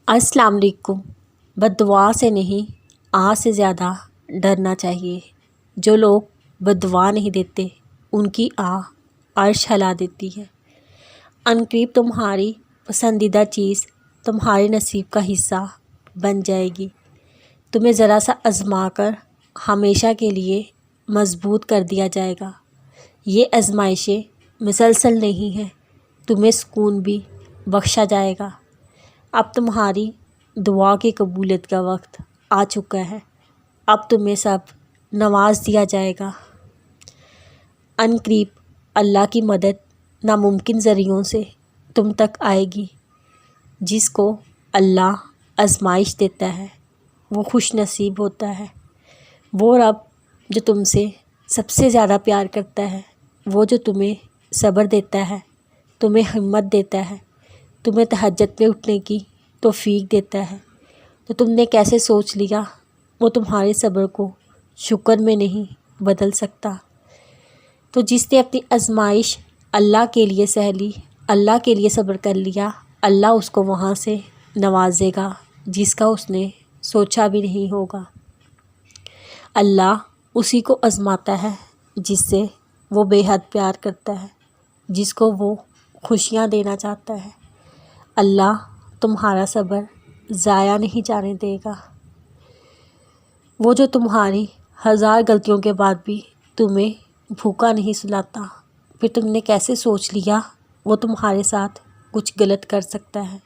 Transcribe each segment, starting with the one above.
السلام علیکم۔ بددعا سے نہیں، آہ سے زیادہ ڈرنا چاہیے۔ جو لوگ بددعا نہیں دیتے ان کی آہ عرش ہلا دیتی ہے۔ عنقریب تمہاری پسندیدہ چیز تمہارے نصیب کا حصہ بن جائے گی۔ تمہیں ذرا سا آزما کر ہمیشہ کے لیے مضبوط کر دیا جائے گا۔ یہ آزمائشیں مسلسل نہیں ہیں، تمہیں سکون بھی بخشا جائے گا۔ اب تمہاری دعا کی قبولیت کا وقت آ چکا ہے۔ اب تمہیں سب نواز دیا جائے گا۔ عنقریب اللہ کی مدد ناممکن ذریعوں سے تم تک آئے گی۔ جس کو اللہ آزمائش دیتا ہے وہ خوش نصیب ہوتا ہے۔ وہ رب جو تم سے سب سے زیادہ پیار کرتا ہے، وہ جو تمہیں صبر دیتا ہے، تمہیں ہمت دیتا ہے، تمہیں تہجد میں اٹھنے کی توفیق دیتا ہے، تو تم نے کیسے سوچ لیا وہ تمہارے صبر کو شکر میں نہیں بدل سکتا۔ تو جس نے اپنی آزمائش اللہ کے لیے سہ لی، اللہ کے لیے صبر کر لیا، اللہ اس کو وہاں سے نوازے گا جس کا اس نے سوچا بھی نہیں ہوگا۔ اللہ اسی کو آزماتا ہے جس سے وہ بے حد پیار کرتا ہے، جس کو وہ خوشیاں دینا چاہتا ہے۔ اللہ تمہارا صبر ضائع نہیں جانے دے گا۔ وہ جو تمہاری 1000 غلطیوں کے بعد بھی تمہیں بھوکا نہیں سلاتا، پھر تم نے کیسے سوچ لیا وہ تمہارے ساتھ کچھ غلط کر سکتا ہے۔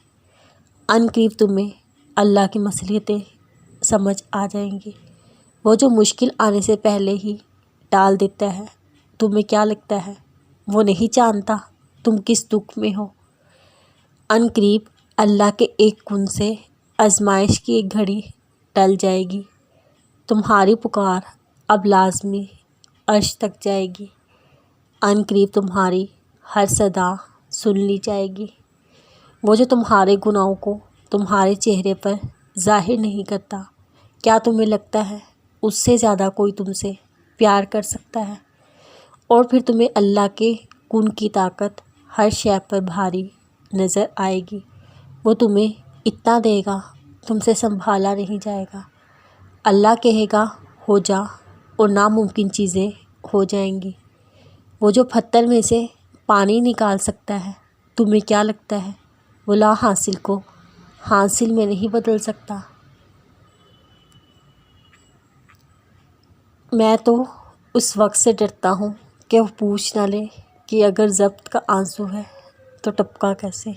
عنقریب تمہیں اللہ کی مصلحتیں سمجھ آ جائیں گی۔ وہ جو مشکل آنے سے پہلے ہی ٹال دیتا ہے، تمہیں کیا لگتا ہے وہ نہیں جانتا تم کس دکھ میں ہو؟ عنقریب اللہ کے ایک کن سے آزمائش کی ایک گھڑی ٹل جائے گی۔ تمہاری پکار اب لازمی عرش تک جائے گی۔ عنقریب تمہاری ہر صدا سن لی جائے گی۔ وہ جو تمہارے گناہوں کو تمہارے چہرے پر ظاہر نہیں کرتا، کیا تمہیں لگتا ہے اس سے زیادہ کوئی تم سے پیار کر سکتا ہے؟ اور پھر تمہیں اللہ کے کن کی طاقت ہر شے پر بھاری نظر آئے گی۔ وہ تمہیں اتنا دے گا تم سے سنبھالا نہیں جائے گا۔ اللہ کہے گا ہو جا اور ناممکن چیزیں ہو جائیں گی۔ وہ جو پتھر میں سے پانی نکال سکتا ہے، تمہیں کیا لگتا ہے وہ لا حاصل کو حاصل میں نہیں بدل سکتا؟ میں تو اس وقت سے ڈرتا ہوں کہ وہ پوچھ نہ لے کہ اگر ضبط کا آنسو ہے تو ٹپکا کیسے۔